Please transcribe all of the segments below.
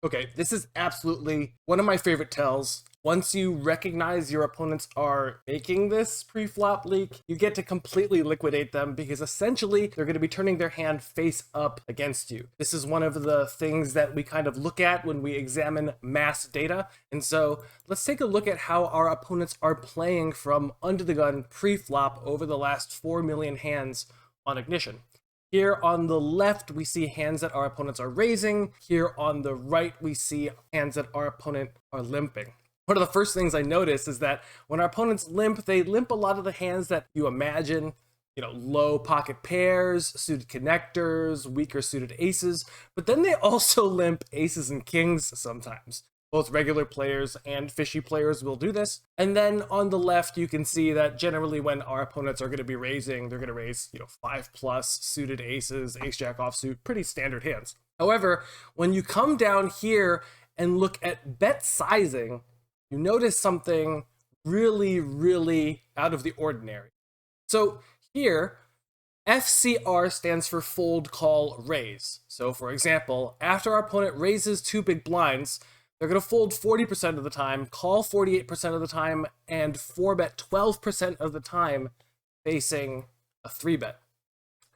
Okay, this is absolutely one of my favorite tells. Once you recognize your opponents are making this pre-flop leak, you get to completely liquidate them because essentially they're going to be turning their hand face up against you. This is one of the things that we kind of look at when we examine mass data. And so let's take a look at how our opponents are playing from under the gun pre-flop over the last 4 million hands on Ignition. Here on the left, we see hands that our opponents are raising. Here on the right, we see hands that our opponent are limping. One of the first things I notice is that when our opponents limp, they limp a lot of the hands that you imagine, low pocket pairs, suited connectors, weaker suited aces, but then they also limp aces and kings sometimes. Both regular players and fishy players will do this. And then on the left, you can see that generally when our opponents are going to be raising, they're going to raise, 5+ suited aces, ace jack offsuit, pretty standard hands. However, when you come down here and look at bet sizing, you notice something really, really out of the ordinary. So here, FCR stands for fold, call, raise. So for example, after our opponent raises 2 big blinds, they're going to fold 40% of the time, call 48% of the time, and 4-bet 12% of the time facing a 3-bet.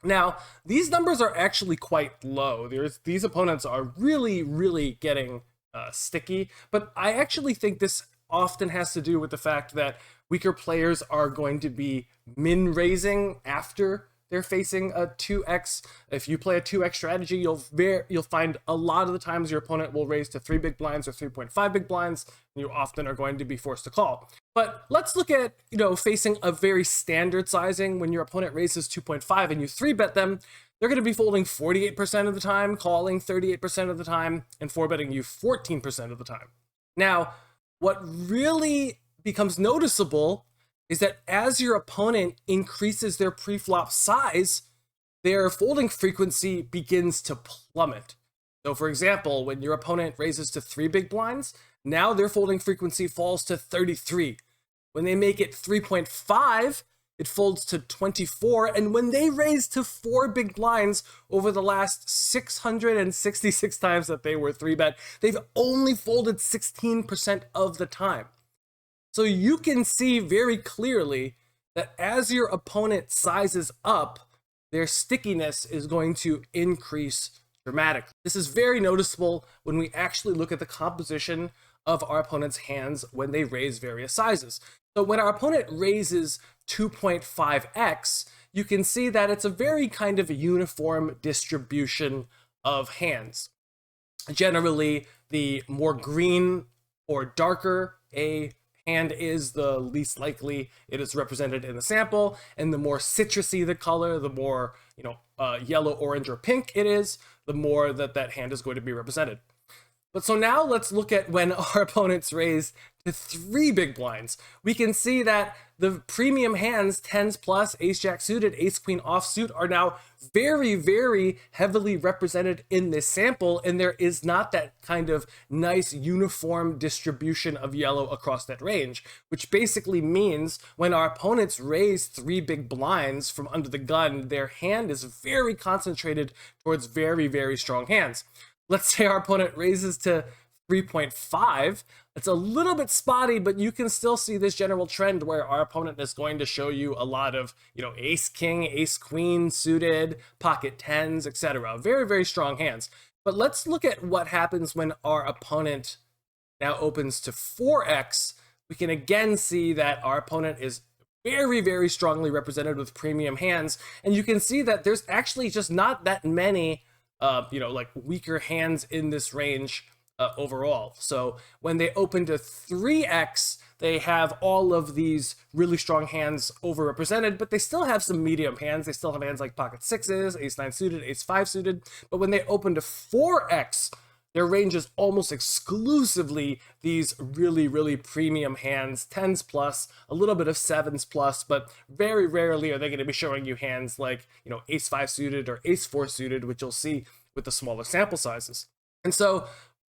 Now, these numbers are actually quite low. These opponents are really, really getting sticky, but I actually think this often has to do with the fact that weaker players are going to be min-raising after they're facing a 2x. If you play a 2x strategy, you'll find a lot of the times your opponent will raise to 3 big blinds or 3.5 big blinds, and you often are going to be forced to call. But let's look at, facing a very standard sizing when your opponent raises 2.5 and you 3-bet them. They're going to be folding 48% of the time, calling 38% of the time, and 4-betting you 14% of the time. Now, what really becomes noticeable is that as your opponent increases their pre-flop size, their folding frequency begins to plummet. So for example, when your opponent raises to 3 big blinds, now their folding frequency falls to 33. When they make it 3.5, it folds to 24. And when they raise to 4 big blinds over the last 666 times that they were 3-bet, they've only folded 16% of the time. So you can see very clearly that as your opponent sizes up, their stickiness is going to increase dramatically. This is very noticeable when we actually look at the composition of our opponent's hands when they raise various sizes. So when our opponent raises 2.5x, you can see that it's a very kind of uniform distribution of hands. Generally, the more green or darker a hand is, the least likely it is represented in the sample, and the more citrusy the color, the more yellow, orange, or pink it is, the more that hand is going to be represented. But so now let's look at when our opponents raise to 3 big blinds. We can see that the premium hands, 10s plus, ace jack suited, ace queen offsuit, are now very, very heavily represented in this sample, and there is not that kind of nice uniform distribution of yellow across that range, which basically means when our opponents raise 3 big blinds from under the gun, their hand is very concentrated towards very, very strong hands. Let's say our opponent raises to 3.5. It's a little bit spotty, but you can still see this general trend where our opponent is going to show you a lot of, ace king, ace queen suited, pocket 10s, etc. Very, very strong hands. But let's look at what happens when our opponent now opens to 4x. We can again see that our opponent is very, very strongly represented with premium hands. And you can see that there's actually just not that many weaker hands in this range overall. So when they open to 3x, they have all of these really strong hands overrepresented, but they still have some medium hands. They still have hands like pocket 6s, ace 9 suited, ace 5 suited. But when they open to 4x, their range is almost exclusively these really, really premium hands, 10s plus, a little bit of 7s plus, but very rarely are they going to be showing you hands like, ace 5 suited or ace 4 suited, which you'll see with the smaller sample sizes. And so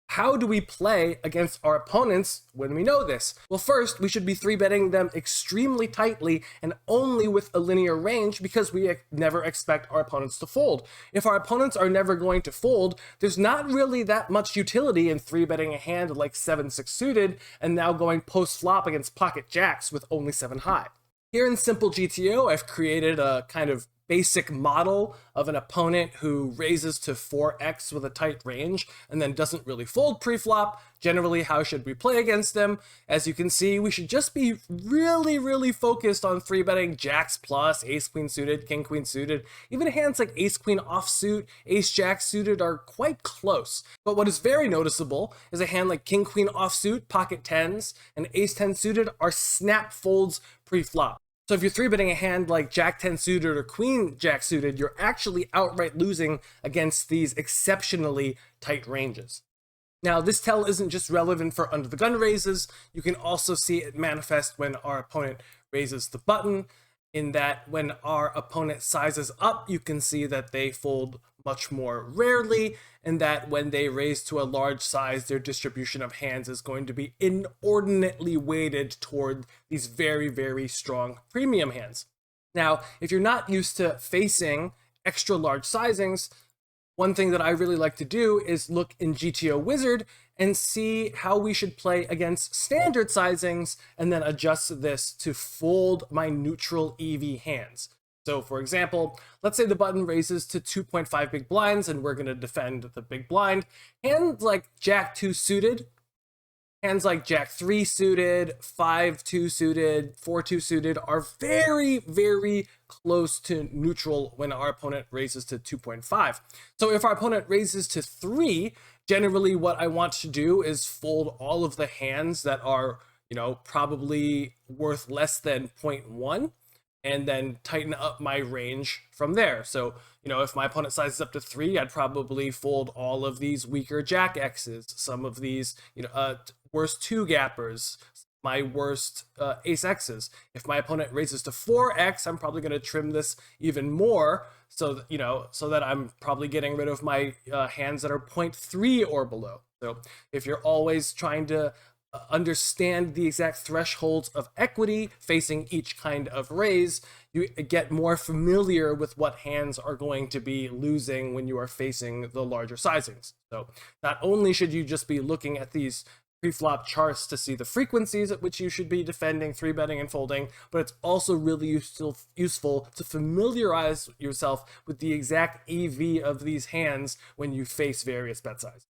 How do we play against our opponents when we know this? Well, first, we should be 3-betting them extremely tightly and only with a linear range because we never expect our opponents to fold. If our opponents are never going to fold, there's not really that much utility in 3-betting a hand like 7-6 suited and now going post-flop against pocket jacks with only 7 high. Here in Simple GTO, I've created a kind of basic model of an opponent who raises to 4x with a tight range and then doesn't really fold pre-flop. Generally, how should we play against them? As you can see, we should just be really focused on 3-betting jacks plus, ace queen suited, king queen suited. Even hands like ace queen offsuit, ace jack suited are quite close. But what is very noticeable is a hand like king queen offsuit, pocket tens, and ace 10 suited are snap folds pre-flop. So if you're 3-betting a hand like Jack 10 suited or Queen Jack suited, you're actually outright losing against these exceptionally tight ranges. Now, this tell isn't just relevant for under the gun raises. You can also see it manifest when our opponent raises the button, in that when our opponent sizes up, you can see that they fold much more rarely, and that when they raise to a large size, their distribution of hands is going to be inordinately weighted toward these very strong premium hands. Now, if you're not used to facing extra large sizings, one thing that I really like to do is look in GTO Wizard and see how we should play against standard sizings and then adjust this to fold my neutral EV hands. So for example, let's say the button raises to 2.5 big blinds and we're going to defend the big blind. Hands like Jack 2 suited, hands like Jack 3 suited, 5-2 suited, 4-2 suited are very close to neutral when our opponent raises to 2.5. So if our opponent raises to 3, generally what I want to do is fold all of the hands that are, probably worth less than 0.1. and then tighten up my range from there. So, if my opponent sizes up to 3, I'd probably fold all of these weaker Jack X's, some of these, worst 2 gappers, my worst ace X's. If my opponent raises to 4x, I'm probably going to trim this even more so that, so that I'm probably getting rid of my hands that are 0.3 or below. So if you're always trying to understand the exact thresholds of equity facing each kind of raise, you get more familiar with what hands are going to be losing when you are facing the larger sizings. So not only should you just be looking at these pre-flop charts to see the frequencies at which you should be defending, 3-betting, and folding, but it's also really useful to familiarize yourself with the exact EV of these hands when you face various bet sizes.